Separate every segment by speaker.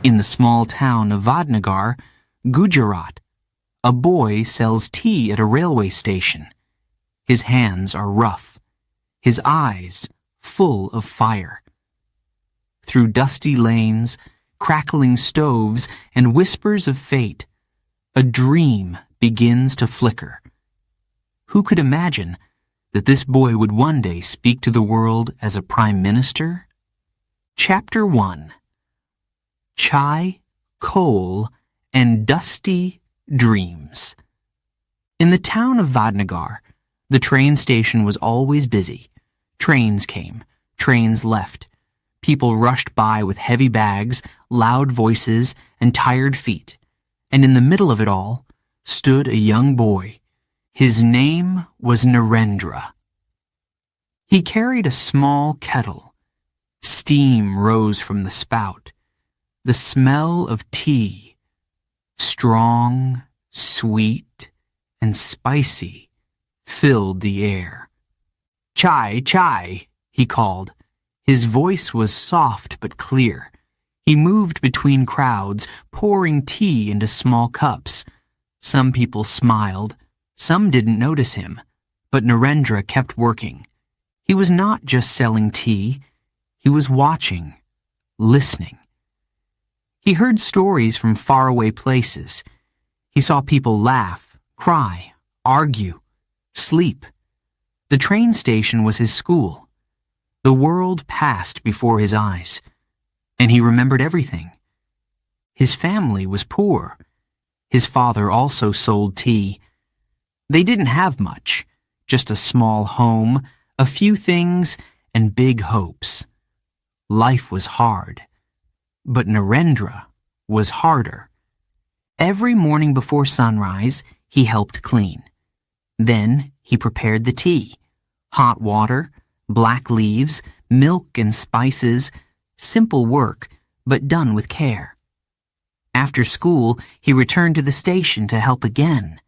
Speaker 1: In the small town of Vadnagar, Gujarat, a boy sells tea at a railway station. His hands are rough, his eyes full of fire. Through dusty lanes, crackling stoves, and whispers of fate, a dream begins to flicker. Who could imagine that this boy would one day speak to the world as a prime minister? Chapter 1. Chai, Coal, and Dusty Dreams. In the town of Vadnagar, the train station was always busy. Trains came, trains left. People rushed by with heavy bags, loud voices, and tired feet. And in the middle of it all stood a young boy. His name was Narendra. He carried a small kettle. Steam rose from the spout. The smell of tea, strong, sweet, and spicy, filled the air. "Chai, chai," he called. His voice was soft but clear. He moved between crowds, pouring tea into small cups. Some people smiled. Some didn't notice him. But Narendra kept working. He was not just selling tea. He was watching, listening. He heard stories from faraway places. He saw people laugh, cry, argue, sleep. The train station was his school. The world passed before his eyes, and he remembered everything. His family was poor. His father also sold tea. They didn't have much, just a small home, a few things, and big hopes. Life was hard. But Narendra was harder. Every morning before sunrise, he helped clean. Then he prepared the tea. Hot water, black leaves, milk and spices, simple work, but done with care. After school, he returned to the station to help again.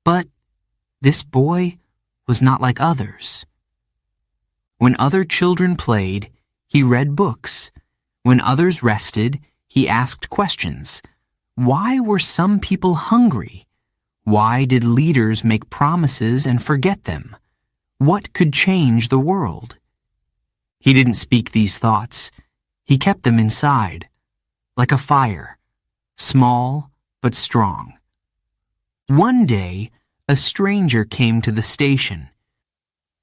Speaker 1: But this boy was not like others. When other children played, he read books. When others rested, he asked questions. Why were some people hungry? Why did leaders make promises and forget them? What could change the world? He didn't speak these thoughts. He kept them inside, like a fire, small but strong. One day, a stranger came to the station.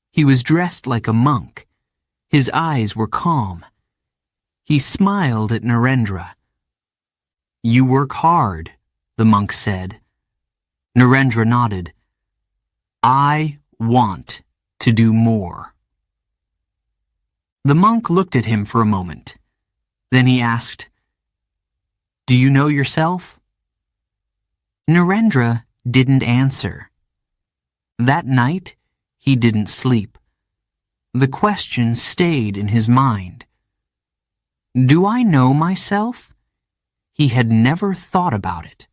Speaker 1: He was dressed like a monk. His eyes were calm. He smiled at Narendra. "You work hard," the monk said. Narendra nodded. "I want to do more." The monk looked at him for a moment. Then he asked, "Do you know yourself?" Narendra didn't answer. That night, he didn't sleep. The question stayed in his mind. Do I know myself? He had never thought about it.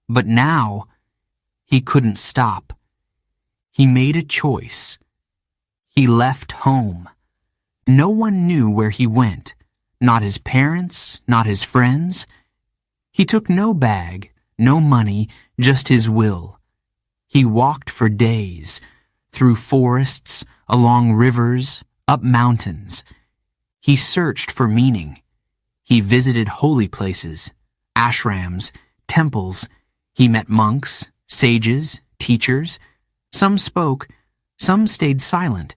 Speaker 1: But now, he couldn't stop. He made a choice. He left home. No one knew where he went. Not his parents, not his friends. He took no bag, no money, just his will. He walked for days, through forests, along rivers, up mountains. He searched for meaning. He visited holy places, ashrams, temples. He met monks, sages, teachers. Some spoke, some stayed silent,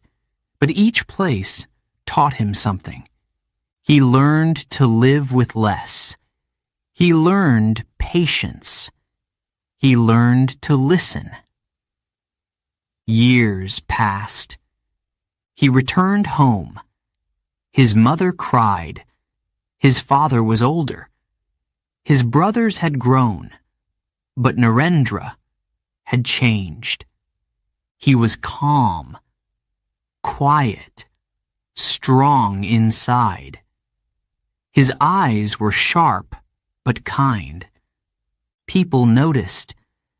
Speaker 1: but each place taught him something. He learned to live with less. He learned patience. He learned to listen. Years passed. He returned home. His mother cried. His father was older. His brothers had grown. But Narendra had changed. He was calm, quiet, strong inside. His eyes were sharp but kind. People noticed.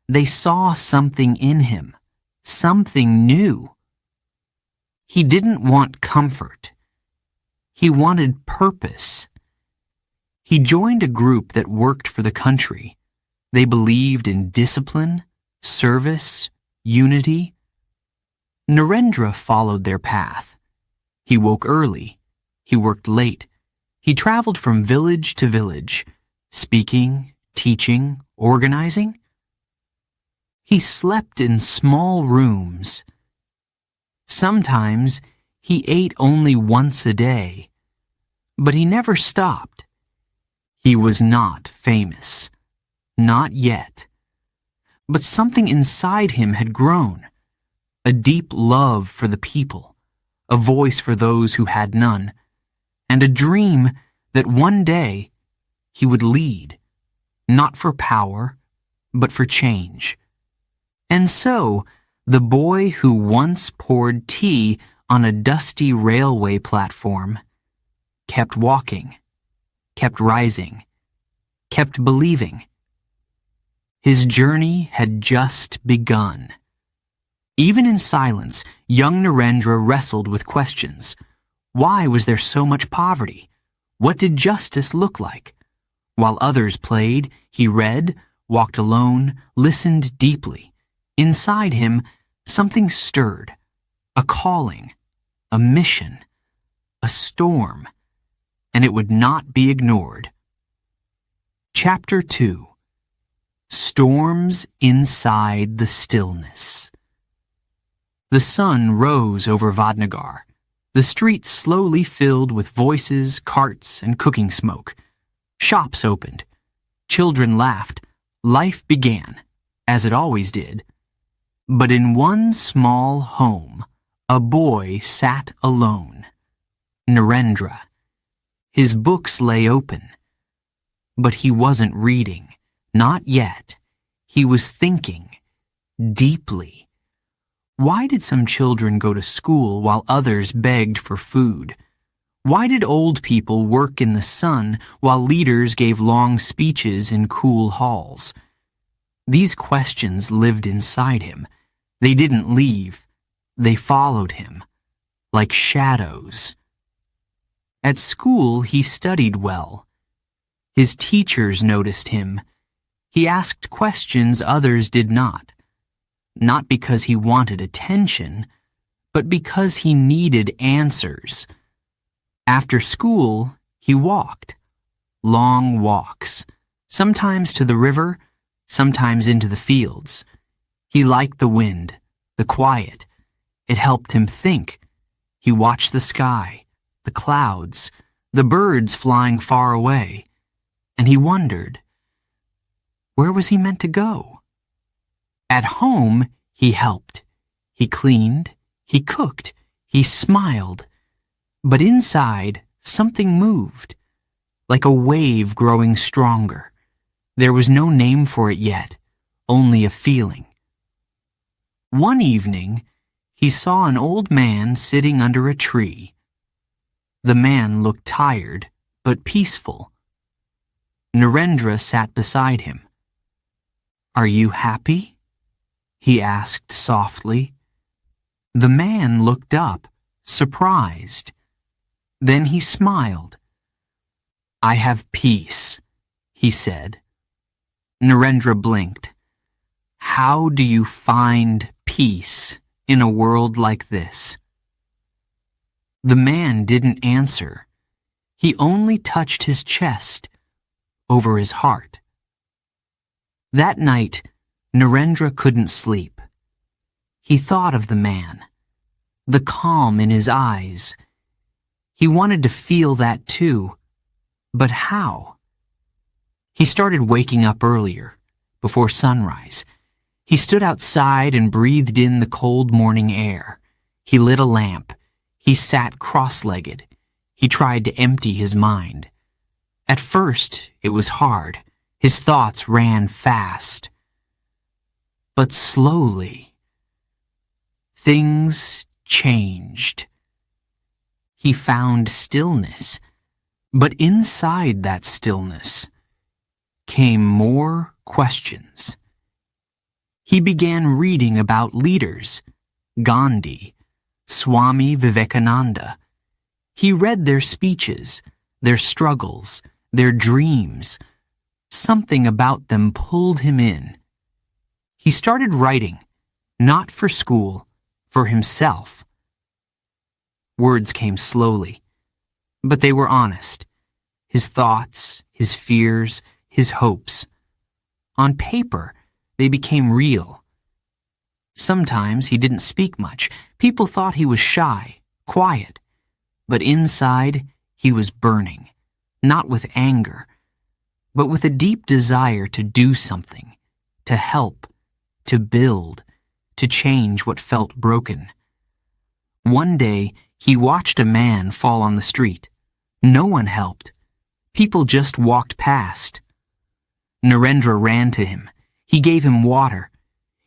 Speaker 1: They saw something in him, something new. He didn't want comfort. He wanted purpose. He joined a group that worked for the country. They believed in discipline, service, unity. Narendra followed their path. He woke early. He worked late. He traveled from village to village, speaking, teaching, organizing. He slept in small rooms. Sometimes he ate only once a day, but he never stopped. He was not famous, not yet, but something inside him had grown, a deep love for the people, a voice for those who had none, and a dream that one day he would lead, not for power, but for change. And so, the boy who once poured tea on a dusty railway platform kept walking, kept rising, kept believing. His journey had just begun. Even in silence, young Narendra wrestled with questions. Why was there so much poverty? What did justice look like? While others played, he read, walked alone, listened deeply. Inside him, something stirred, a calling, a mission, a storm, and it would not be ignored. Chapter 2. Storms Inside the Stillness. The sun rose over Vadnagar. The streets slowly filled with voices, carts, and cooking smoke. Shops opened. Children laughed. Life began, as it always did. But in one small home, a boy sat alone. Narendra. His books lay open. But he wasn't reading. Not yet. He was thinking. Deeply. Why did some children go to school while others begged for food? Why did old people work in the sun while leaders gave long speeches in cool halls? These questions lived inside him. They didn't leave. They followed him, like shadows. At school, he studied well. His teachers noticed him. He asked questions others did not because he wanted attention, but because he needed answers. After school, he walked. Long walks, sometimes to the river, sometimes into the fields. He liked the wind, the quiet. It helped him think. He watched the sky, the clouds, the birds flying far away, and he wondered, where was he meant to go? At home, he helped. He cleaned, he cooked, he smiled. But inside, something moved, like a wave growing stronger. There was no name for it yet, only a feeling. One evening, he saw an old man sitting under a tree. The man looked tired, but peaceful. Narendra sat beside him. "Are you happy?" he asked softly. The man looked up, surprised. Then he smiled. "I have peace," he said. Narendra blinked. How do you find peace in a world like this? The man didn't answer. He only touched his chest, over his heart. That night, Narendra couldn't sleep. He thought of the man, the calm in his eyes. He wanted to feel that too, but how? He started waking up earlier, before sunrise. He stood outside and breathed in the cold morning air. He lit a lamp. He sat cross-legged. He tried to empty his mind. At first, it was hard. His thoughts ran fast. But slowly, things changed. He found stillness, but inside that stillness came more questions. He began reading about leaders, Gandhi, Swami Vivekananda. He read their speeches, their struggles, their dreams. Something about them pulled him in. He started writing, not for school, for himself. Words came slowly, but they were honest. His thoughts, his fears, his hopes. On paper, they became real. Sometimes he didn't speak much. People thought he was shy, quiet. But inside, he was burning, not with anger, but with a deep desire to do something, to help, to build, to change what felt broken. One day, he watched a man fall on the street. No one helped. People just walked past. Narendra ran to him. He gave him water.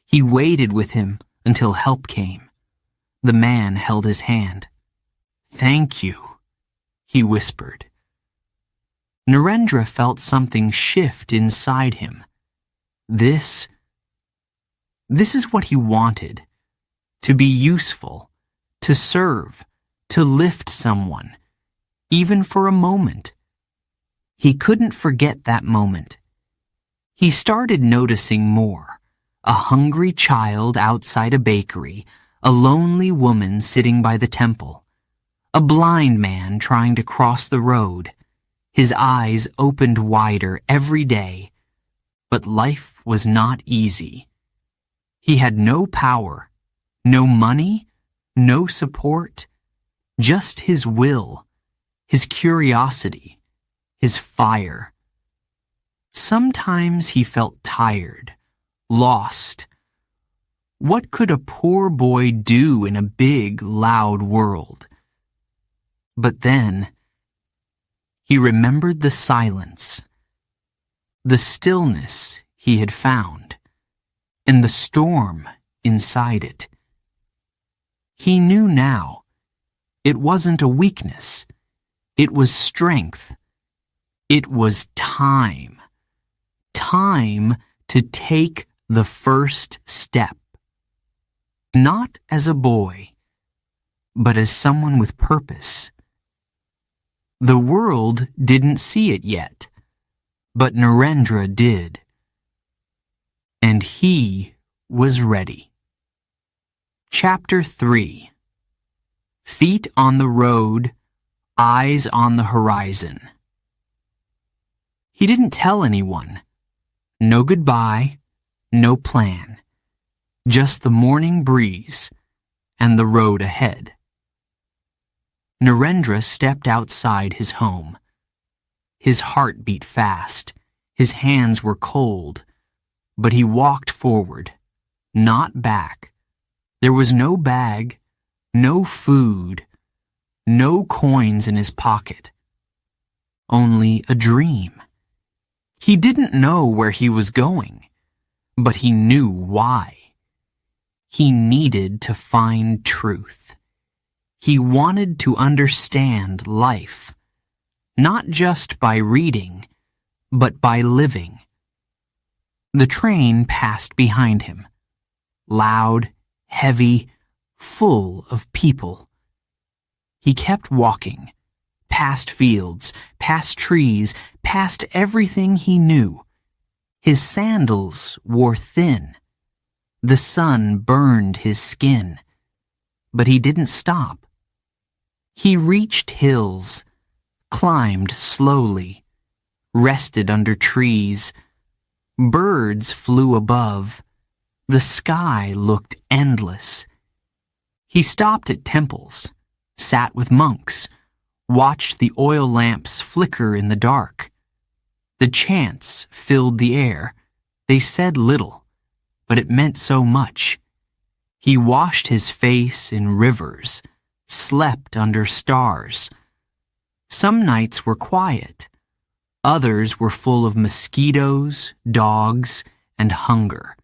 Speaker 1: He waited with him until help came. The man held his hand. "Thank you," he whispered. Narendra felt something shift inside him. This is what he wanted. To be useful, to serve, to lift someone, even for a moment. He couldn't forget that moment. He started noticing more. A hungry child outside a bakery, a lonely woman sitting by the temple, a blind man trying to cross the road. His eyes opened wider every day. But life was not easy. He had no power, no money, no support, just his will, his curiosity, his fire. Sometimes he felt tired, lost. What could a poor boy do in a big, loud world? But then, he remembered the silence, the stillness he had found, and the storm inside it. He knew now, it wasn't a weakness, it was strength. It was time. Time to take the first step. Not as a boy, but as someone with purpose. The world didn't see it yet, but Narendra did. And he was ready. Chapter 3. Feet on the road, eyes on the horizon. He didn't tell anyone. No goodbye, no plan. Just the morning breeze and the road ahead. Narendra stepped outside his home. His heart beat fast. His hands were cold. But he walked forward, not back. There was no bag, no food, no coins in his pocket. Only a dream. He didn't know where he was going, but he knew why. He needed to find truth. He wanted to understand life, not just by reading, but by living. The train passed behind him, loud, heavy, full of people. He kept walking, past fields, past trees, past everything he knew. His sandals wore thin. The sun burned his skin. But he didn't stop. He reached hills, climbed slowly, rested under trees. Birds flew above. The sky looked endless. He stopped at temples, sat with monks, watched the oil lamps flicker in the dark. The chants filled the air. They said little, but it meant so much. He washed his face in rivers, slept under stars. Some nights were quiet. Others were full of mosquitoes, dogs, and hunger.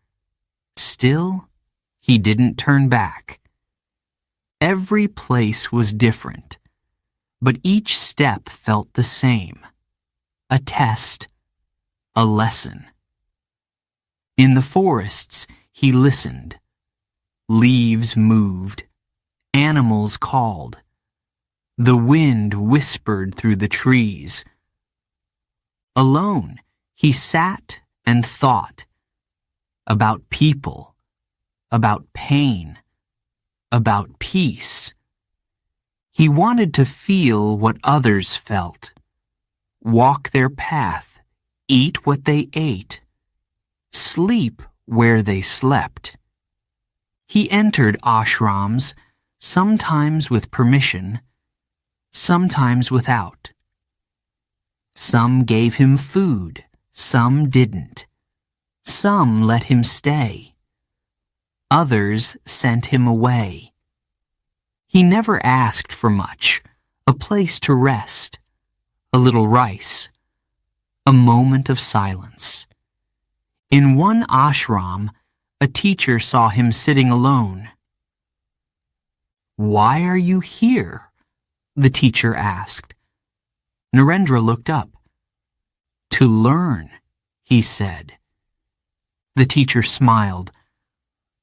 Speaker 1: Still, he didn't turn back. Every place was different, but each step felt the same. A test, a lesson. In the forests, he listened. Leaves moved. Animals called. The wind whispered through the trees. Alone, he sat and thought about people, about pain, about peace. He wanted to feel what others felt, walk their path, eat what they ate, sleep where they slept. He entered ashrams, sometimes with permission, sometimes without. Some gave him food, some didn't. Some let him stay. Others sent him away. He never asked for much, a place to rest, a little rice, a moment of silence. In one ashram, a teacher saw him sitting alone. "Why are you here?" the teacher asked. Narendra looked up. "To learn," he said. The teacher smiled.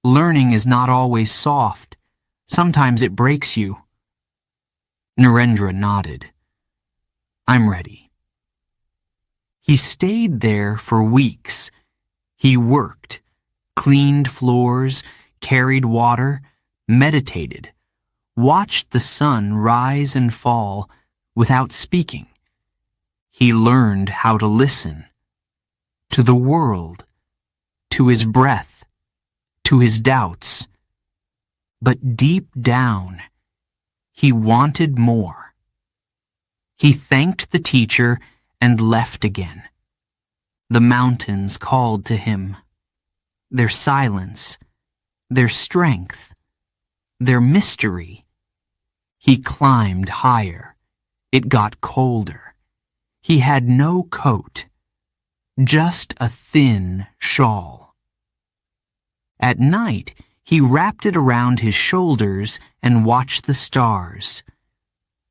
Speaker 1: "Learning is not always soft. Sometimes it breaks you." Narendra nodded. "I'm ready." He stayed there for weeks. He worked, cleaned floors, carried water, meditated, watched the sun rise and fall without speaking. He learned how to listen to the world, to his breath, to his doubts. But deep down, he wanted more. He thanked the teacher and left again. The mountains called to him. Their silence, their strength, their mystery. He climbed higher. It got colder. He had no coat, just a thin shawl. At night, he wrapped it around his shoulders and watched the stars.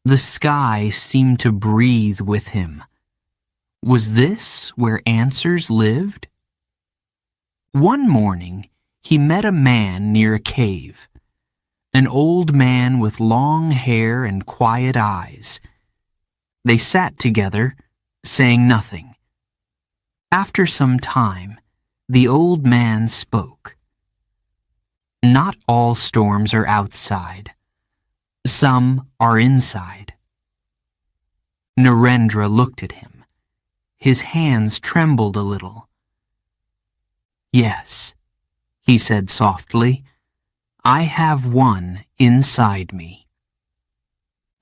Speaker 1: The sky seemed to breathe with him. Was this where answers lived? One morning, he met a man near a cave. An old man with long hair and quiet eyes. They sat together, saying nothing. After some time, the old man spoke. "Not all storms are outside. Some are inside." Narendra looked at him. His hands trembled a little. "Yes," he said softly, "I have one inside me."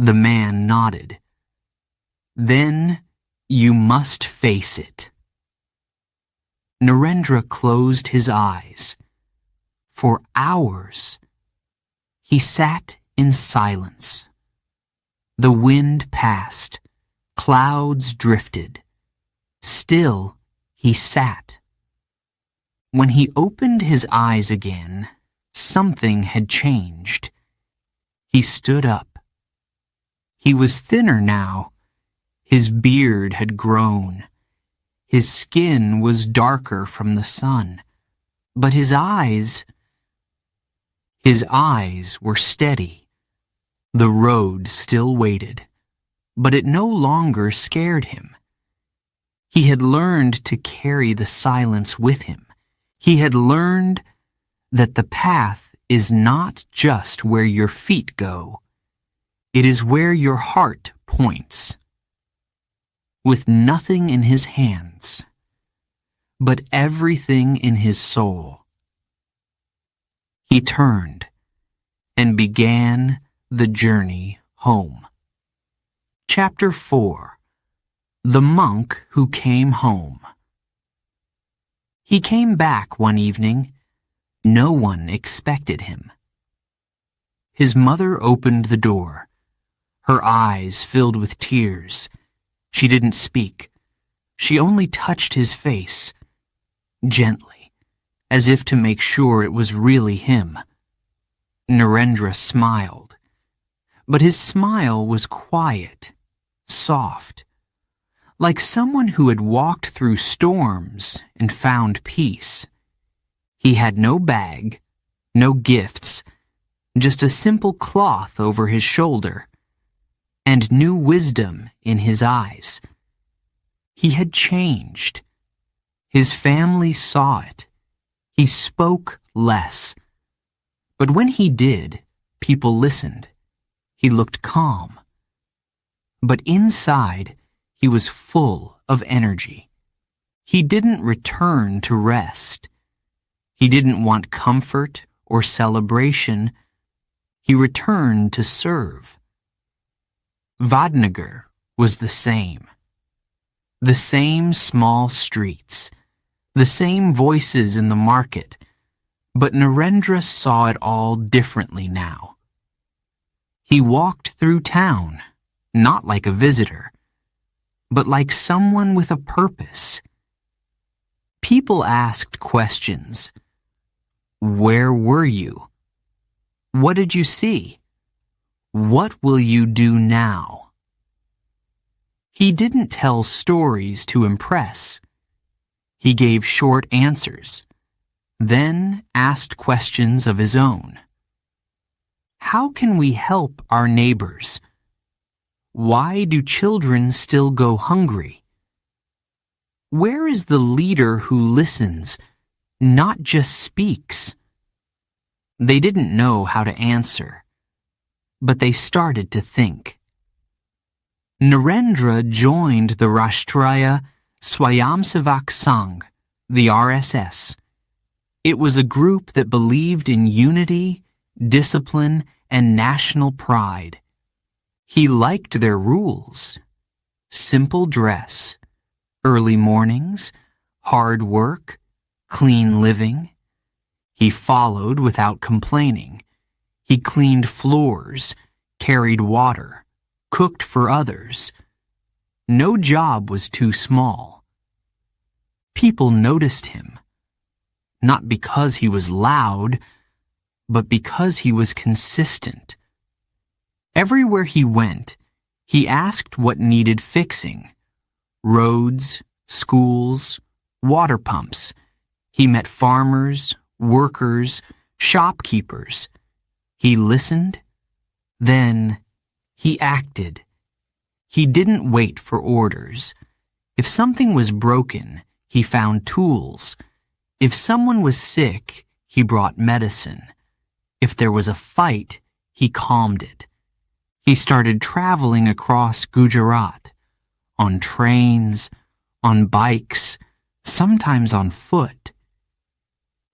Speaker 1: The man nodded. "Then you must face it." Narendra closed his eyes. For hours, he sat in silence. The wind passed, clouds drifted. Still, he sat. When he opened his eyes again, something had changed. He stood up. He was thinner now. His beard had grown. His skin was darker from the sun. But his eyes were steady. The road still waited, but it no longer scared him. He had learned to carry the silence with him. He had learned that the path is not just where your feet go. It is where your heart points. With nothing in his hands, but everything in his soul, he turned and began the journey home. Chapter 4. The Monk Who Came Home. He came back one evening. No one expected him. His mother opened the door. Her eyes filled with tears. She didn't speak. She only touched his face, gently, as if to make sure it was really him. Narendra smiled, but his smile was quiet, soft, like someone who had walked through storms and found peace. He had no bag, no gifts, just a simple cloth over his shoulder, and new wisdom in his eyes. He had changed. His family saw it. He spoke less. But when he did, people listened. He looked calm. But inside, he was full of energy. He didn't return to rest. He didn't want comfort or celebration. He returned to serve. Vadnagar was the same. The same small streets, the same voices in the market, but Narendra saw it all differently now. He walked through town, not like a visitor, but like someone with a purpose. People asked questions. Where were you? What did you see? What will you do now? He didn't tell stories to impress. He gave short answers, then asked questions of his own. How can we help our neighbors? Why do children still go hungry? Where is the leader who listens, not just speaks? They didn't know how to answer, but they started to think. Narendra joined the Rashtriya Swayamsevak Sangh, the RSS. It was a group that believed in unity, discipline, and national pride. He liked their rules: simple dress, early mornings, hard work, clean living. He followed without complaining. He cleaned floors, carried water, cooked for others. No job was too small. People noticed him, not because he was loud, but because he was consistent. Everywhere he went, he asked what needed fixing: roads, schools, water pumps. He met farmers, workers, shopkeepers. He listened, then he acted. He didn't wait for orders. If something was broken, he found tools. If someone was sick, he brought medicine. If there was a fight, he calmed it. He started traveling across Gujarat, on trains, on bikes, sometimes on foot.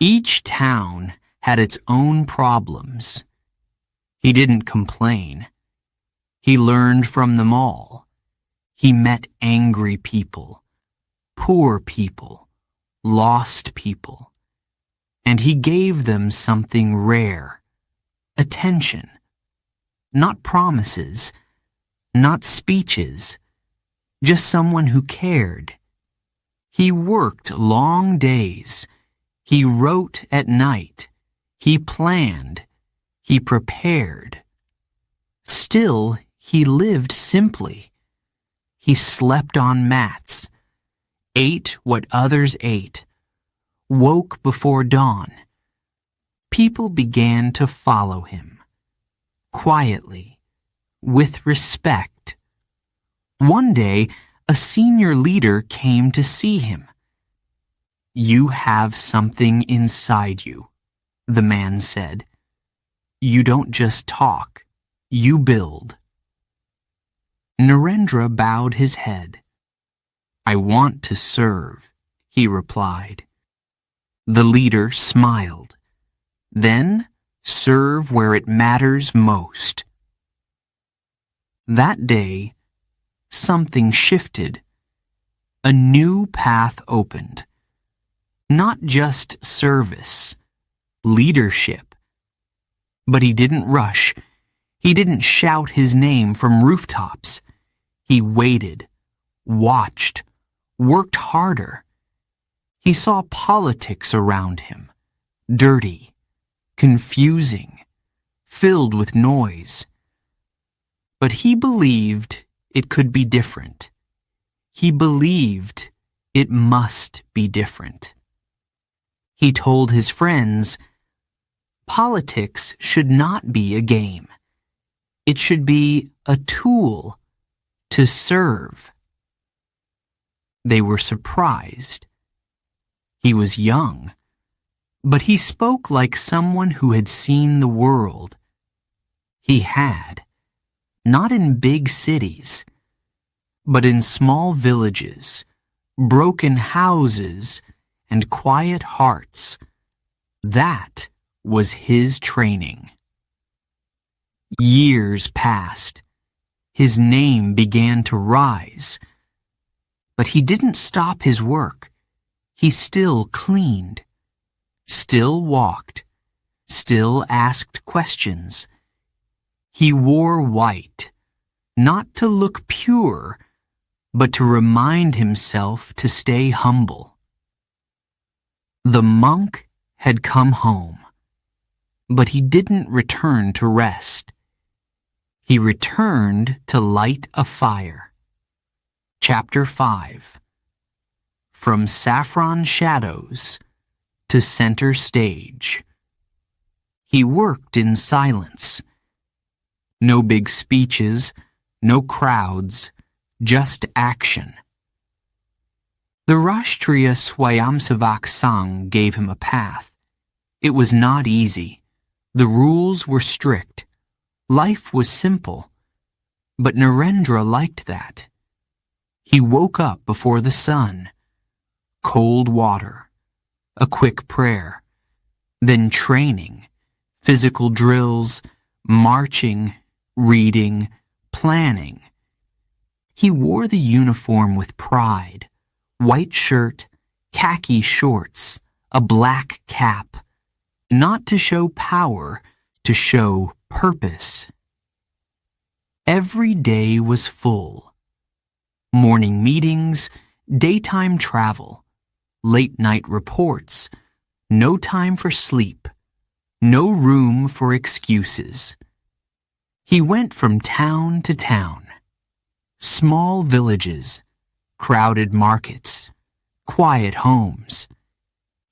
Speaker 1: Each town had its own problems. He didn't complain. He learned from them all. He met angry people, poor people, lost people, and he gave them something rare: attention. Not promises, not speeches, just someone who cared. He worked long days. He wrote at night. He planned. He prepared. Still, he lived simply. He slept on mats, ate what others ate, woke before dawn. People began to follow him. Quietly, with respect. One day, a senior leader came to see him. "You have something inside you," the man said. "You don't just talk, you build." Narendra bowed his head. "I want to serve," he replied. The leader smiled. "Then serve where it matters most." That day, something shifted. A new path opened. Not just service, leadership. But he didn't rush. He didn't shout his name from rooftops. He waited, watched, worked harder. He saw politics around him, dirty, confusing, filled with noise. But he believed it could be different. He believed it must be different. He told his friends, politics should not be a game. It should be a tool to serve. They were surprised. He was young, but he spoke like someone who had seen the world. He had, not in big cities, but in small villages, broken houses, and quiet hearts. That was his training. Years passed. His name began to rise. But he didn't stop his work. He still cleaned, still walked, still asked questions. He wore white, not to look pure, but to remind himself to stay humble. The monk had come home, but he didn't return to rest. He returned to light a fire. Chapter 5. From Saffron Shadows to Center Stage. He worked in silence. No big speeches, no crowds, just action. The Rashtriya Swayamsevak Sangh gave him a path. It was not easy. The rules were strict. Life was simple. But Narendra liked that. He woke up before the sun. Cold water, a quick prayer, then training, physical drills, marching, reading, planning. He wore the uniform with pride, white shirt, khaki shorts, a black cap, not to show power, to show purpose. Every day was full. Morning meetings, daytime travel, late-night reports, no time for sleep, no room for excuses. He went from town to town, small villages, crowded markets, quiet homes.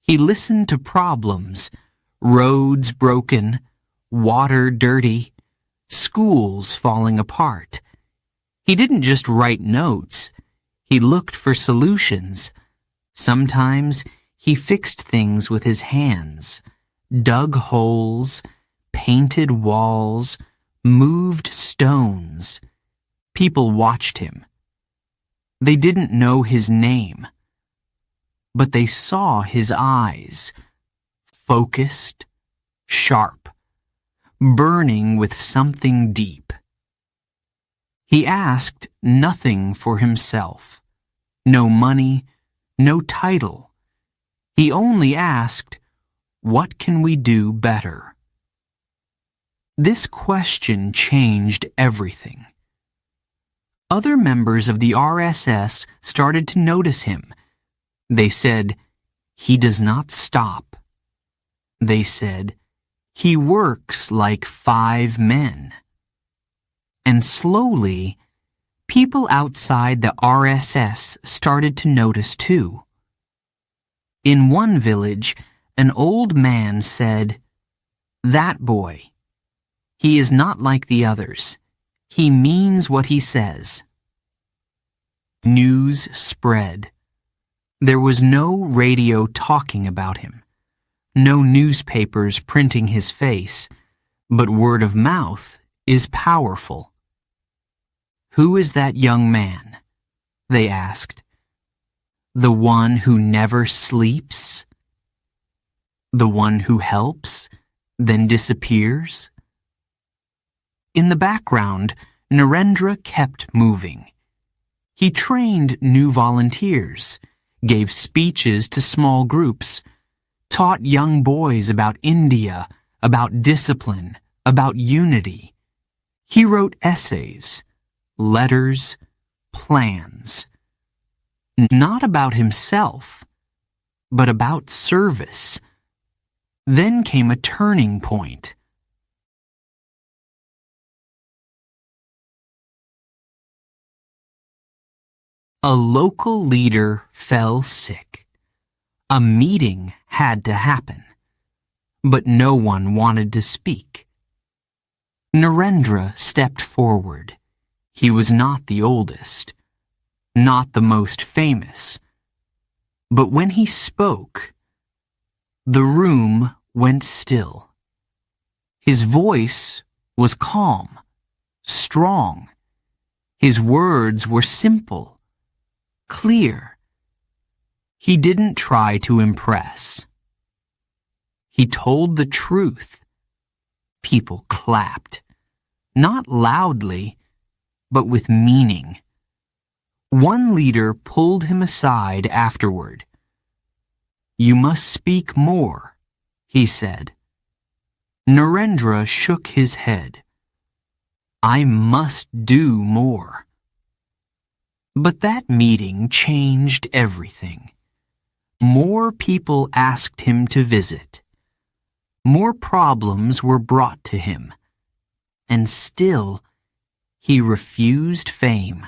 Speaker 1: He listened to problems, roads broken, water dirty, schools falling apart. He didn't just write notes. He looked for solutions. Sometimes he fixed things with his hands, dug holes, painted walls, moved stones. People watched him. They didn't know his name, but they saw his eyes, focused, sharp, burning with something deep. He asked nothing for himself, no money, no title. He only asked, "What can we do better?" This question changed everything. Other members of the RSS started to notice him. They said, "He does not stop." They said, "He works like 5 men." And slowly, people outside the RSS started to notice too. In one village, an old man said, "That boy, he is not like the others. He means what he says." News spread. There was no radio talking about him, no newspapers printing his face, but word of mouth is powerful. "Who is that young man?" they asked. "The one who never sleeps? The one who helps, then disappears?" In the background, Narendra kept moving. He trained new volunteers, gave speeches to small groups, taught young boys about India, about discipline, about unity. He wrote essays, letters, plans. Not about himself, but about service. Then came a turning point. A local leader fell sick. A meeting had to happen, but no one wanted to speak. Narendra stepped forward. He was not the oldest. not the most famous. But when he spoke, the room went still. His voice was calm, strong. His words were simple, clear. He didn't try to impress. He told the truth. People clapped, not loudly, but with meaning. One leader pulled him aside afterward. "You must speak more," he said. Narendra shook his head. "I must do more." But that meeting changed everything. More people asked him to visit. More problems were brought to him. And still, he refused fame.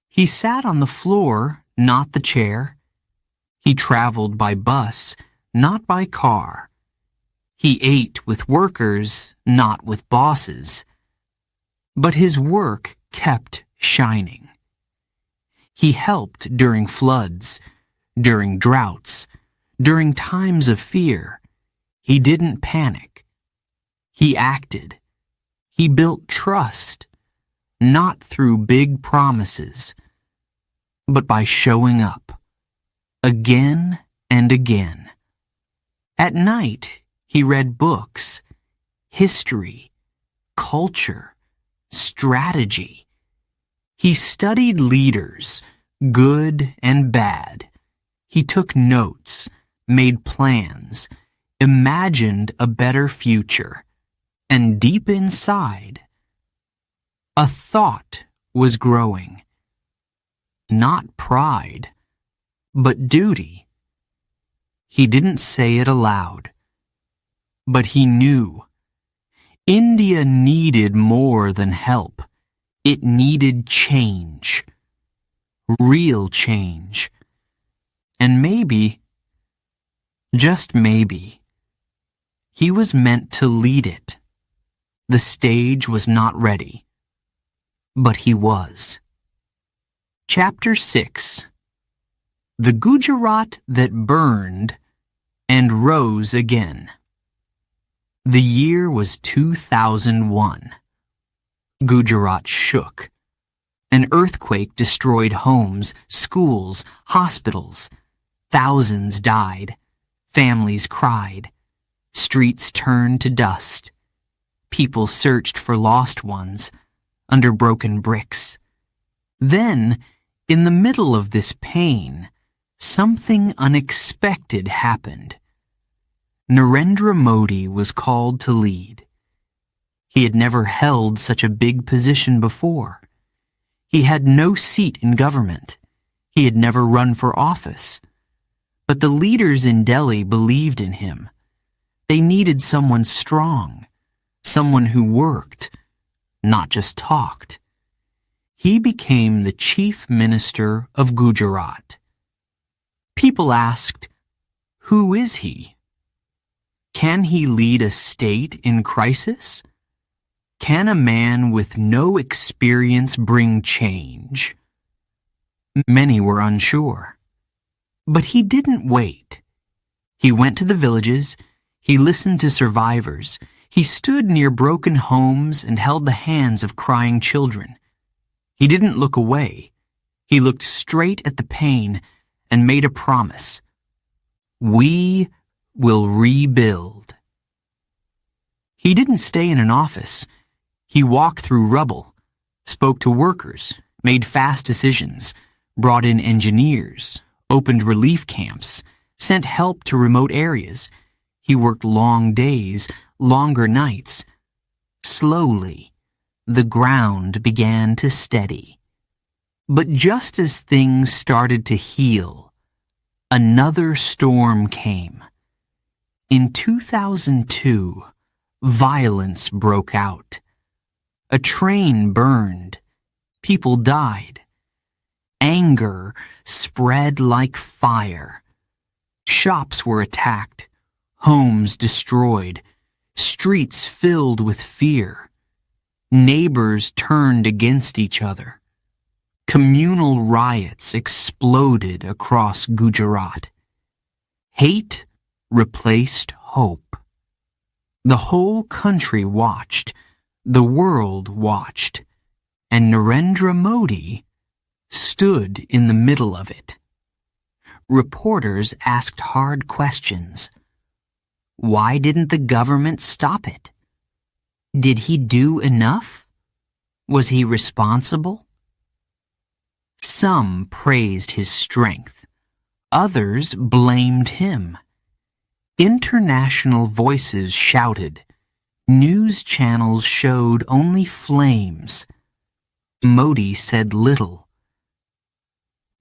Speaker 1: He sat on the floor, not the chair. He traveled by bus, not by car. He ate with workers, not with bosses. But his work kept shining. He helped during floods, during droughts, during times of fear. He didn't panic. He acted. He built trust, not through big promises, but by showing up, again and again. At night, he read books, history, culture, strategy. He studied leaders, good and bad. He took notes, made plans, imagined a better future. And deep inside, a thought was growing. Not pride, but duty. He didn't say it aloud, but he knew. India needed more than help. It needed change. Real change. And maybe, just maybe, he was meant to lead it. The stage was not ready, but he was. Chapter 6. The Gujarat that burned and rose again. The year was 2001. Gujarat shook. An earthquake destroyed homes, schools, hospitals. Thousands died. Families cried. Streets turned to dust. People searched for lost ones under broken bricks. Then, in the middle of this pain, something unexpected happened. Narendra Modi was called to lead. He had never held such a big position before. He had no seat in government. He had never run for office. But the leaders in Delhi believed in him. They needed someone strong, someone who worked, not just talked. He became the chief minister of Gujarat. People asked, who is he? Can he lead a state in crisis? Can a man with no experience bring change? Many were unsure. But he didn't wait. He went to the villages. He listened to survivors. He stood near broken homes and held the hands of crying children. He didn't look away. He looked straight at the pain and made a promise. We will rebuild. He didn't stay in an office. He walked through rubble, spoke to workers, made fast decisions, brought in engineers, opened relief camps, sent help to remote areas. He worked long days, longer nights. Slowly, the ground began to steady. But just as things started to heal, another storm came. In 2002, violence broke out. A train burned. People died. Anger spread like fire. Shops were attacked, homes destroyed, streets filled with fear. Neighbors turned against each other. Communal riots exploded across Gujarat. Hate replaced hope. The whole country watched, the world watched, and Narendra Modi stood in the middle of it. Reporters asked hard questions. Why didn't the government stop it? Did he do enough? Was he responsible? Some praised his strength. Others blamed him. International voices shouted. News channels showed only flames. Modi said little.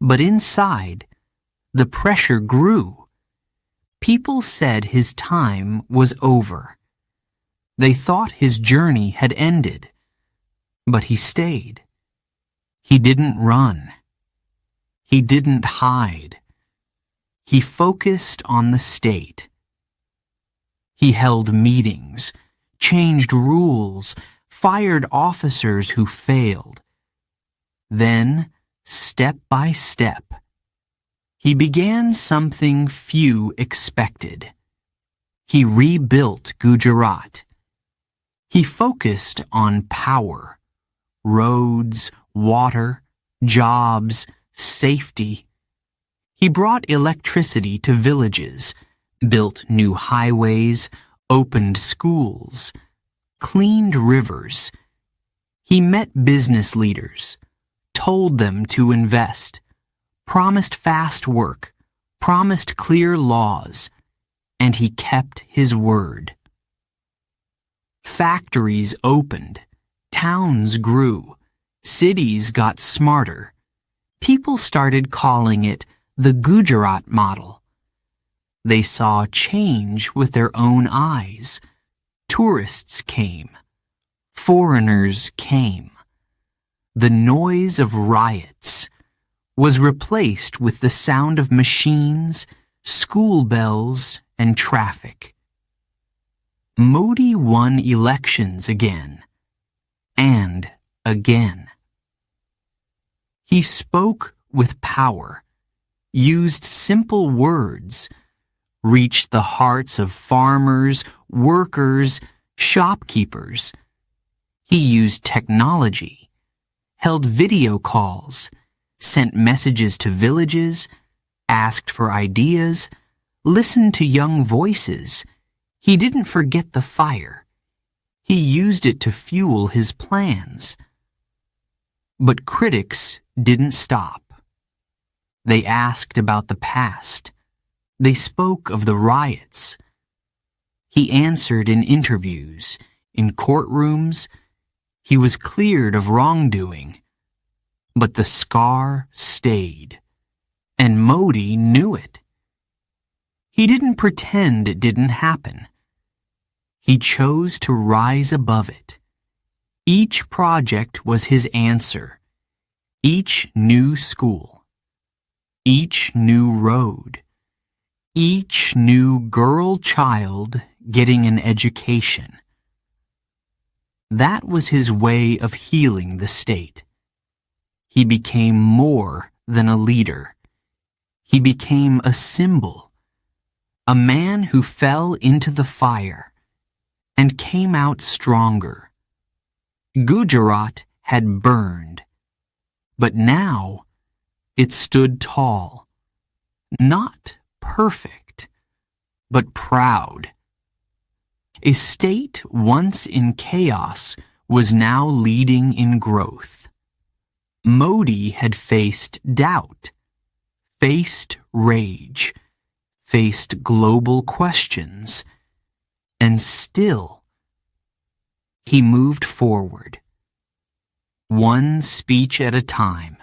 Speaker 1: But inside, the pressure grew. People said his time was over. They thought his journey had ended. But he stayed. He didn't run. He didn't hide. He focused on the state. He held meetings, changed rules, fired officers who failed. Then, step by step, he began something few expected. He rebuilt Gujarat. He focused on power, roads, water, jobs, safety. He brought electricity to villages, built new highways, opened schools, cleaned rivers. He met business leaders, told them to invest, promised fast work, promised clear laws, and he kept his word. Factories opened, towns grew, cities got smarter. People started calling it the Gujarat model. They saw change with their own eyes. Tourists came. Foreigners came. The noise of riots was replaced with the sound of machines, school bells, and traffic. Modi won elections again, and again. He spoke with power, used simple words, reached the hearts of farmers, workers, shopkeepers. He used technology, held video calls, sent messages to villages, asked for ideas, listened to young voices. He didn't forget the fire. He used it to fuel his plans. But critics didn't stop. They asked about the past. They spoke of the riots. He answered in interviews, in courtrooms. He was cleared of wrongdoing. But the scar stayed, and Modi knew it. He didn't pretend it didn't happen. He chose to rise above it. Each project was his answer. Each new school. Each new road. Each new girl child getting an education. That was his way of healing the state. He became more than a leader. He became a symbol, a man who fell into the fire and came out stronger. Gujarat had burned, but now it stood tall, not perfect, but proud. A state once in chaos was now leading in growth. Modi had faced doubt, faced rage, faced global questions, and still he moved forward. One speech at a time,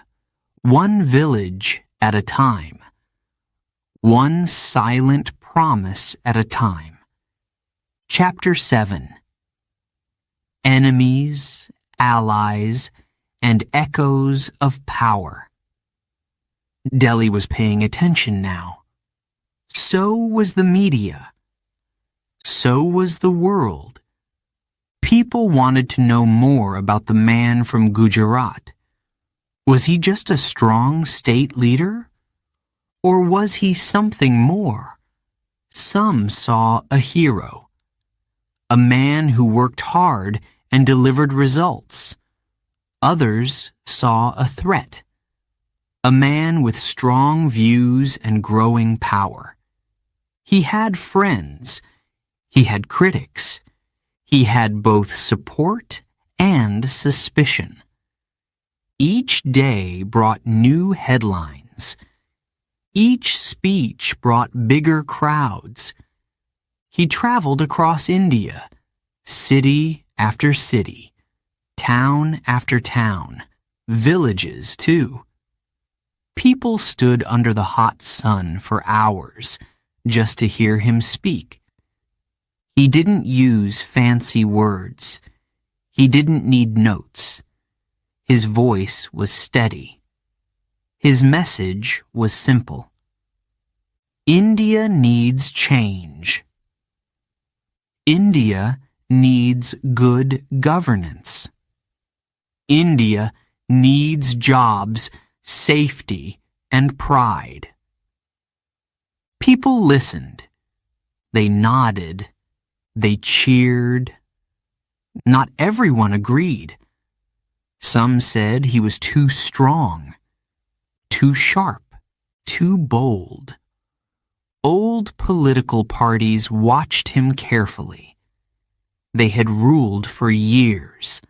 Speaker 1: one village at a time, one silent promise at a time. Chapter 7. Enemies, allies, and echoes of power. Delhi was paying attention now. So was the media. So was the world. People wanted to know more about the man from Gujarat. Was he just a strong state leader? Or was he something more? Some saw a hero, a man who worked hard and delivered results. Others saw a threat, a man with strong views and growing power. He had friends. He had critics. He had both support and suspicion. Each day brought new headlines. Each speech brought bigger crowds. He traveled across India, city after city, town after town, villages too. People stood under the hot sun for hours just to hear him speak. He didn't use fancy words. He didn't need notes. His voice was steady. His message was simple. India needs change. India needs good governance. India needs jobs, safety, and pride. People listened. They nodded. They cheered. Not everyone agreed. Some said he was too strong, too sharp, too bold. Old political parties watched him carefully. They had ruled for years.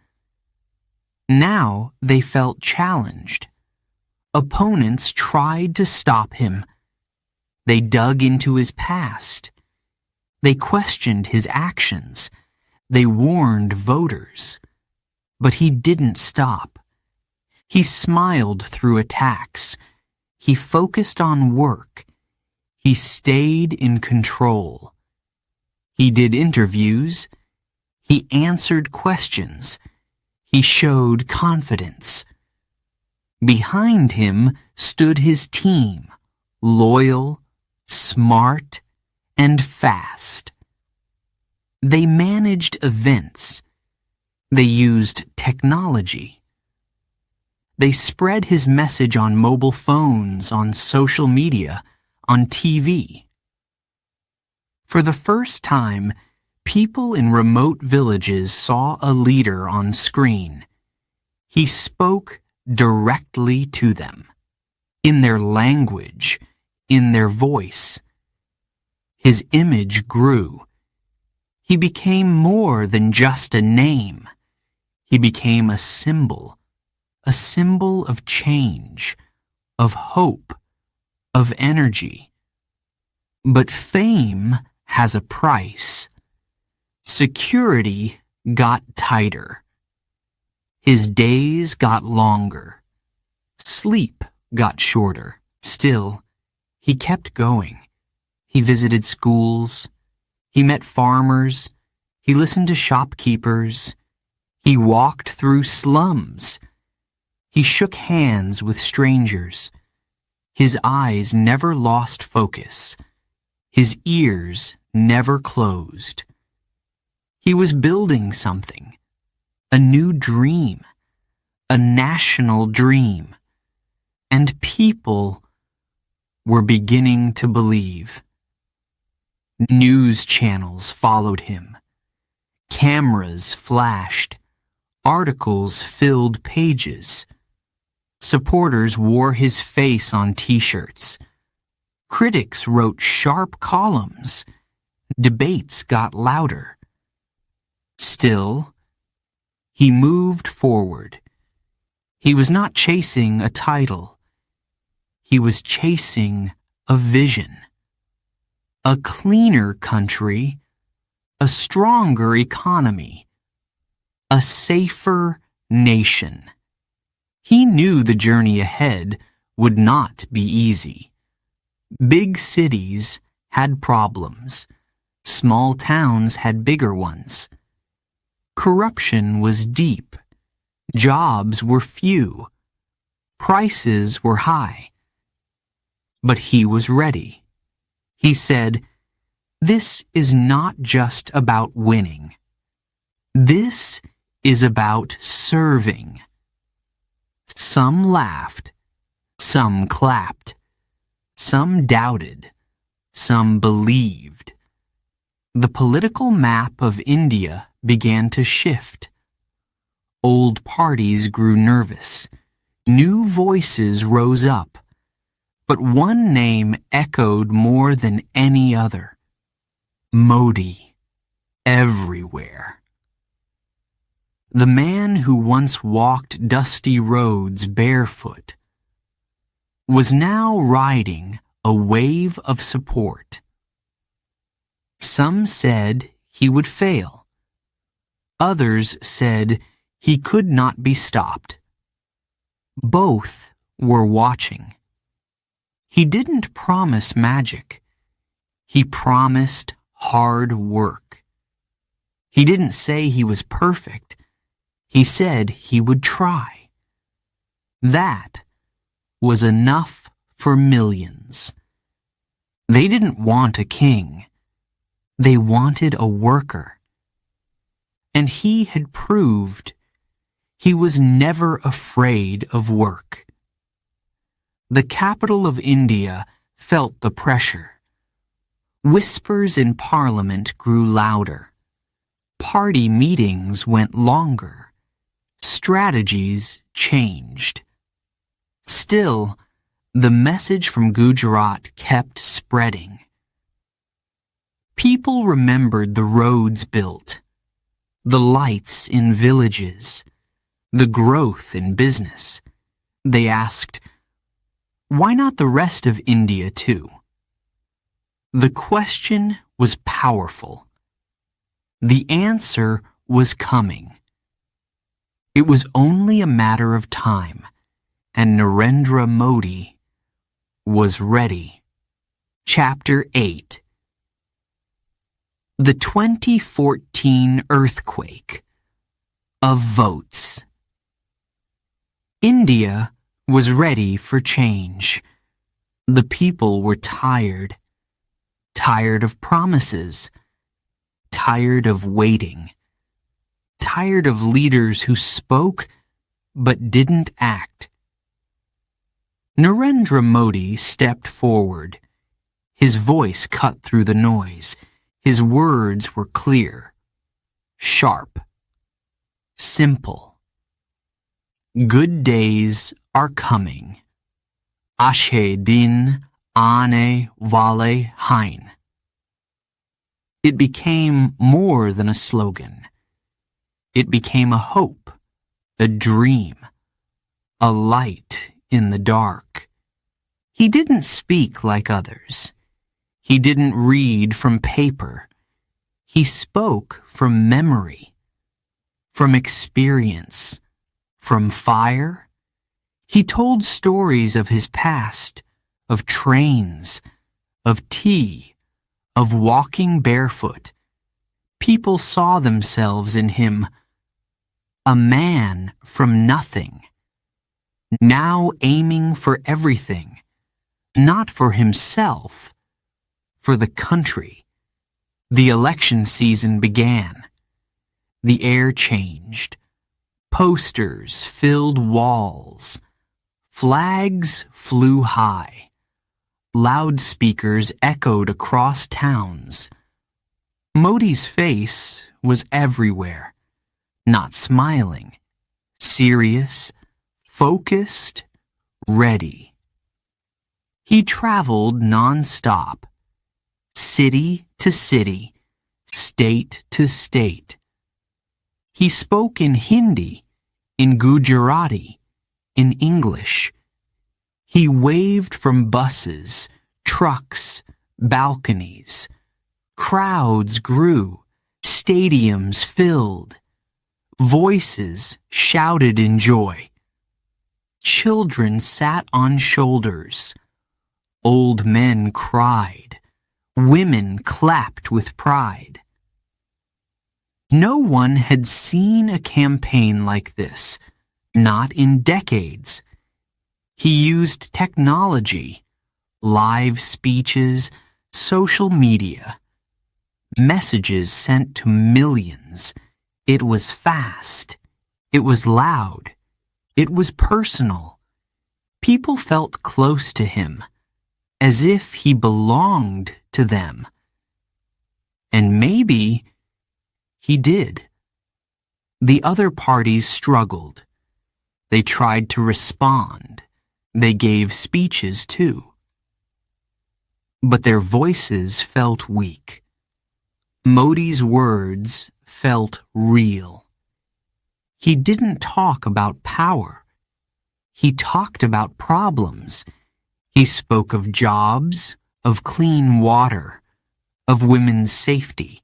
Speaker 1: Now they felt challenged. Opponents tried to stop him. They dug into his past. They questioned his actions. They warned voters. But he didn't stop. He smiled through attacks. He focused on work. He stayed in control. He did interviews. He answered questions. He showed confidence. Behind him stood his team, loyal, smart, and fast. They managed events. They used technology. They spread his message on mobile phones, on social media, on TV. For the first time, people in remote villages saw a leader on screen. He spoke directly to them, in their language, in their voice. His image grew. He became more than just a name. He became a symbol of change, of hope, of energy. But fame has a price. Security got tighter. His days got longer. Sleep got shorter. Still, he kept going. He visited schools. He met farmers. He listened to shopkeepers. He walked through slums. He shook hands with strangers. His eyes never lost focus. His ears never closed. He was building something, a new dream, a national dream, and people were beginning to believe. News channels followed him. Cameras flashed. Articles filled pages. Supporters wore his face on t-shirts. Critics wrote sharp columns. Debates got louder. Still, he moved forward. He was not chasing a title. He was chasing a vision. A cleaner country, a stronger economy, a safer nation. He knew the journey ahead would not be easy. Big cities had problems. Small towns had bigger ones. Corruption was deep. Jobs were few. Prices were high. But he was ready. He said, "This is not just about winning. This is about serving." Some laughed, some clapped, some doubted, some believed. The political map of India began to shift. Old parties grew nervous. New voices rose up. But one name echoed more than any other. Modi, everywhere. The man who once walked dusty roads barefoot was now riding a wave of support. Some said he would fail. Others said he could not be stopped. Both were watching. He didn't promise magic. He promised hard work. He didn't say he was perfect. He said he would try. That was enough for millions. They didn't want a king. They wanted a worker. And he had proved he was never afraid of work. The capital of India felt the pressure. Whispers in Parliament grew louder. Party meetings went longer. Strategies changed. Still, the message from Gujarat kept spreading. People remembered the roads built, the lights in villages, the growth in business. They asked, why not the rest of India too? The question was powerful. The answer was coming. It was only a matter of time, and Narendra Modi was ready. Chapter 8. The 2014 earthquake of votes. India was ready for change. The people were tired. Tired of promises. Tired of waiting. Tired of leaders who spoke but didn't act. Narendra Modi stepped forward. His voice cut through the noise. His words were clear, sharp, simple. Good days are coming. Ashe din aane wale hain. It became more than a slogan. It became a hope, a dream, a light in the dark. He didn't speak like others. He didn't read from paper. He spoke from memory, from experience, from fire. He told stories of his past, of trains, of tea, of walking barefoot. People saw themselves in him, a man from nothing, now aiming for everything, not for himself, for the country. The election season began. The air changed. Posters filled walls. Flags flew high. Loudspeakers echoed across towns. Modi's face was everywhere, not smiling, serious, focused, ready. He traveled non-stop, city to city, state to state. He spoke in Hindi, in Gujarati, in English. He waved from buses, trucks, balconies. Crowds grew, stadiums filled. Voices shouted in joy. Children sat on shoulders. Old men cried. Women clapped with pride. No one had seen a campaign like this, not in decades. He used technology, live speeches, social media, messages sent to millions. It was fast. It was loud. It was personal. People felt close to him, as if he belonged to them. And maybe he did. The other parties struggled. They tried to respond. They gave speeches too. But their voices felt weak. Modi's words felt real. He didn't talk about power. He talked about problems. He spoke of jobs, of clean water, of women's safety,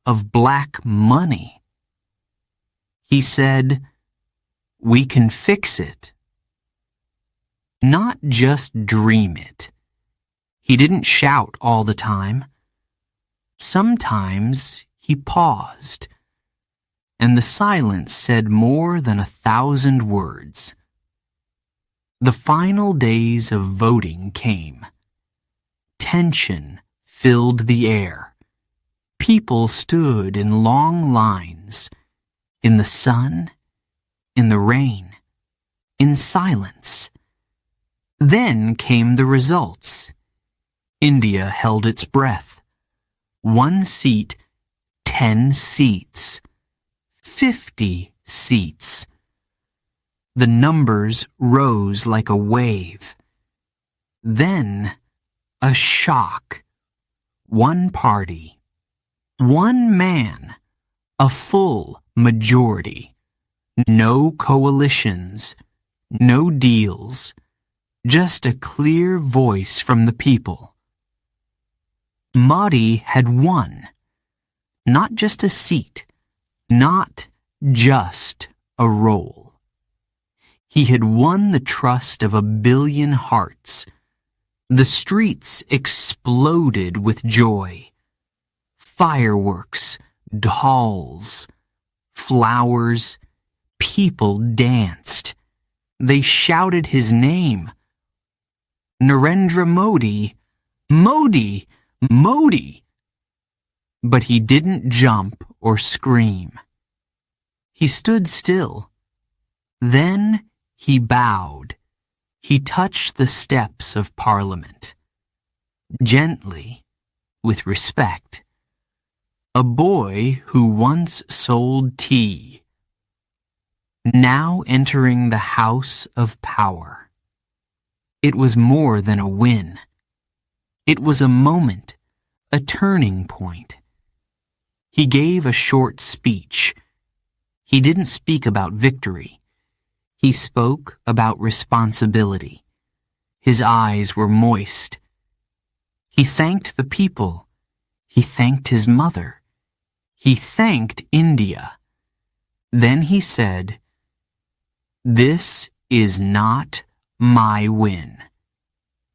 Speaker 1: of black money. He said, "We can fix it." Not just dream it. He didn't shout all the time. Sometimes he paused, and the silence said more than 1,000 words. The final days of voting came. Tension filled the air. People stood in long lines, in the sun, in the rain, in silence. Then came the results. India held its breath. 1 seat, 10 seats, 50 seats. The numbers rose like a wave. Then, a shock. 1 party, 1 man, a full majority. No coalitions, no deals, just a clear voice from the people. Modi had won. Not just a seat, not just a role. He had won the trust of 1 billion hearts. The streets exploded with joy. Fireworks, dolls, flowers, people danced. They shouted his name. Narendra Modi, Modi, Modi. But he didn't jump or scream. He stood still. Then he bowed. He touched the steps of Parliament. Gently, with respect. A boy who once sold tea, now entering the House of Power. It was more than a win. It was a moment, a turning point. He gave a short speech. He didn't speak about victory. He spoke about responsibility. His eyes were moist. He thanked the people. He thanked his mother. He thanked India. Then he said, "This is not my win.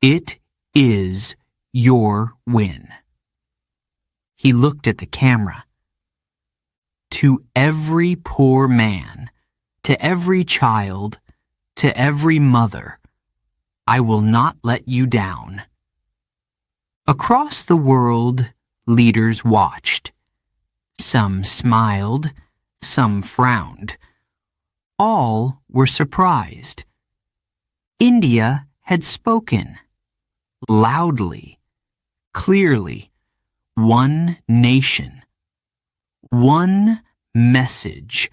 Speaker 1: It is your win." He looked at the camera. To every poor man, to every child, to every mother, I will not let you down. Across the world, leaders watched. Some smiled, some frowned. All were surprised. India had spoken. Loudly, clearly, one nation, one message,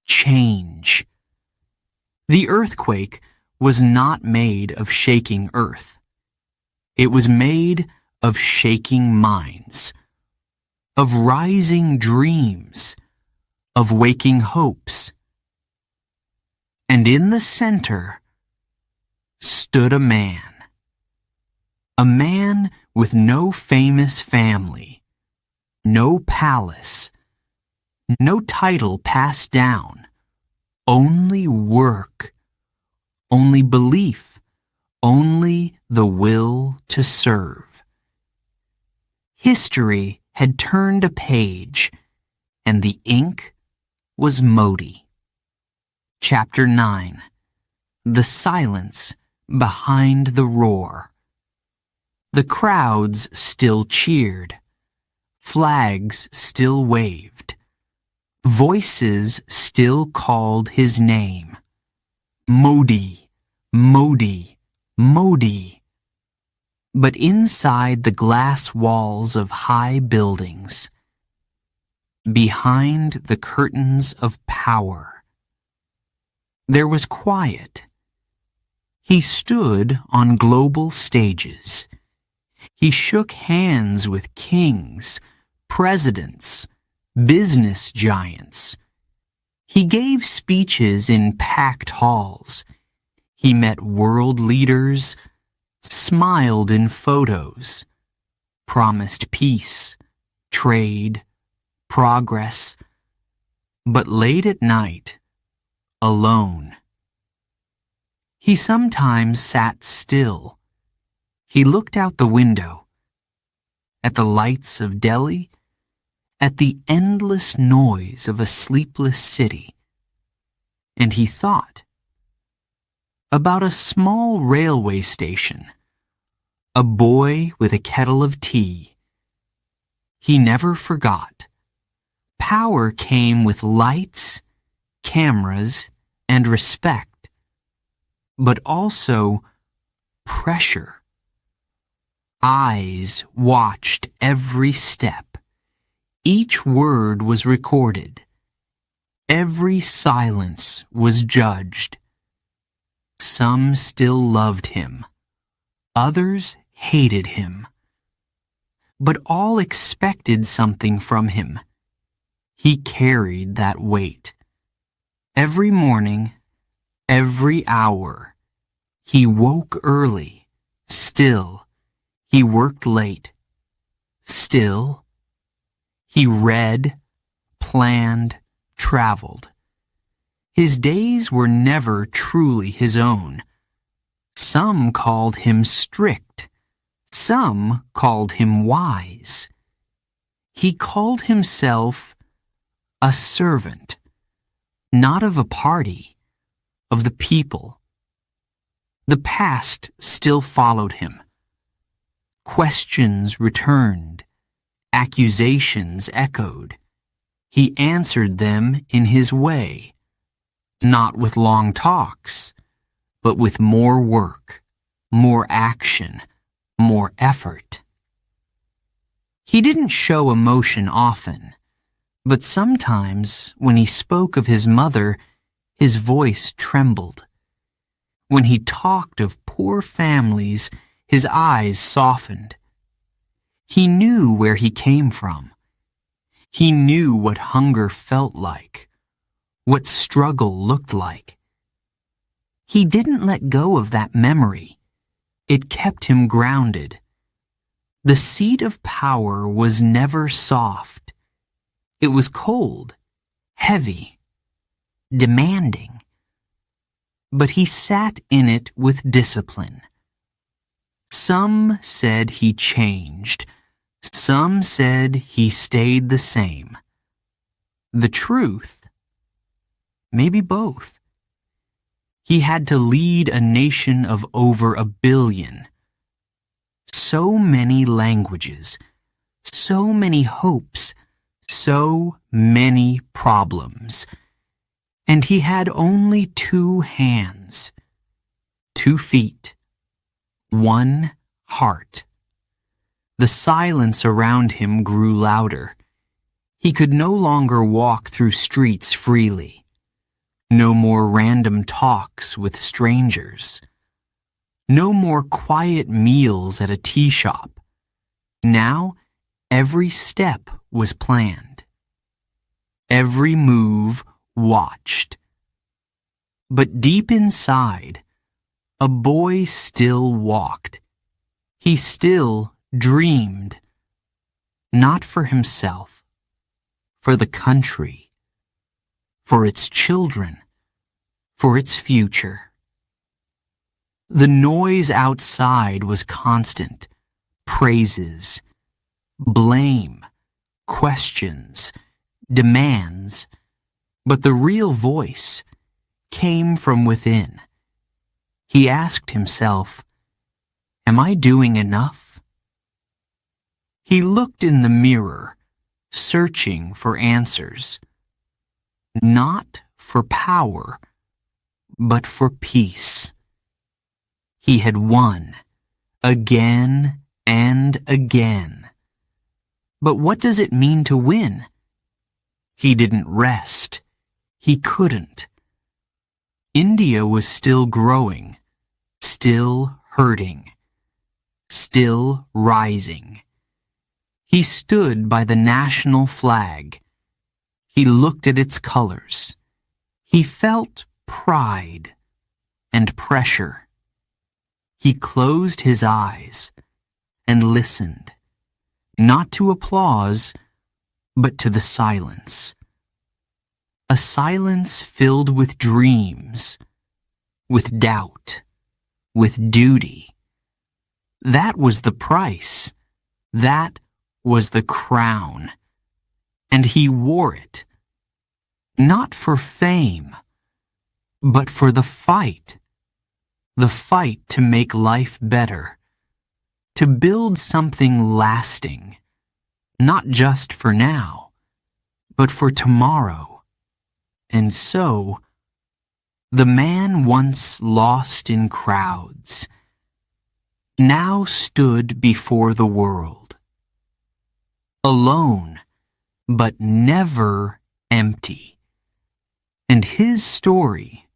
Speaker 1: change. The earthquake was not made of shaking earth. It was made of shaking minds, of rising dreams, of waking hopes. And in the center stood a man with no famous family, no palace, no title passed down, only work, only belief, only the will to serve. History had turned a page, and the ink was Modi. Chapter 9. The silence behind the roar. The crowds still cheered. Flags still waved. Voices still called his name. Modi, Modi, Modi. But inside the glass walls of high buildings, behind the curtains of power, there was quiet. He stood on global stages. He shook hands with kings, presidents, business giants. He gave speeches in packed halls. He met world leaders, smiled in photos, promised peace, trade, progress, but late at night, alone. He sometimes sat still. He looked out the window, at the lights of Delhi, at the endless noise of a sleepless city, and he thought about a small railway station, a boy with a kettle of tea. He never forgot. Power came with lights, cameras, and respect, but also pressure. Eyes watched every step. Each word was recorded. Every silence was judged. Some still loved him. Others hated him. But all expected something from him. He carried that weight. Every morning, every hour, he woke early. Still, he worked late. Still, he read, planned, traveled. His days were never truly his own. Some called him strict. Some called him wise. He called himself a servant, not of a party, of the people. The past still followed him. Questions returned. Accusations echoed. He answered them in his way, not with long talks, but with more work, more action, more effort. He didn't show emotion often, but sometimes when he spoke of his mother, his voice trembled. When he talked of poor families, his eyes softened. He knew where he came from. He knew what hunger felt like, what struggle looked like. He didn't let go of that memory. It kept him grounded. The seat of power was never soft. It was cold, heavy, demanding. But he sat in it with discipline. Some said he changed. Some said he stayed the same. The truth? Maybe both. He had to lead a nation of over 1 billion. So many languages, so many hopes, so many problems. And he had only 2 hands, 2 feet, 1 heart. The silence around him grew louder. He could no longer walk through streets freely. No more random talks with strangers. No more quiet meals at a tea shop. Now, every step was planned. Every move watched. But deep inside, a boy still walked. He still dreamed, not for himself, for the country, for its children, for its future. The noise outside was constant. Praises, blame, questions, demands, but the real voice came from within. He asked himself, "Am I doing enough?" He looked in the mirror, searching for answers. Not for power, but for peace. He had won, again and again. But what does it mean to win? He didn't rest. He couldn't. India was still growing, still hurting, still rising. He stood by the national flag. He looked at its colors. He felt pride and pressure. He closed his eyes and listened, not to applause, but to the silence. A silence filled with dreams, with doubt, with duty. That was the price. That was the crown. And he wore it, not for fame, but for the fight to make life better, to build something lasting, not just for now, but for tomorrow. And so, the man once lost in crowds now stood before the world, alone, but never empty. And his story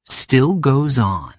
Speaker 1: still goes on.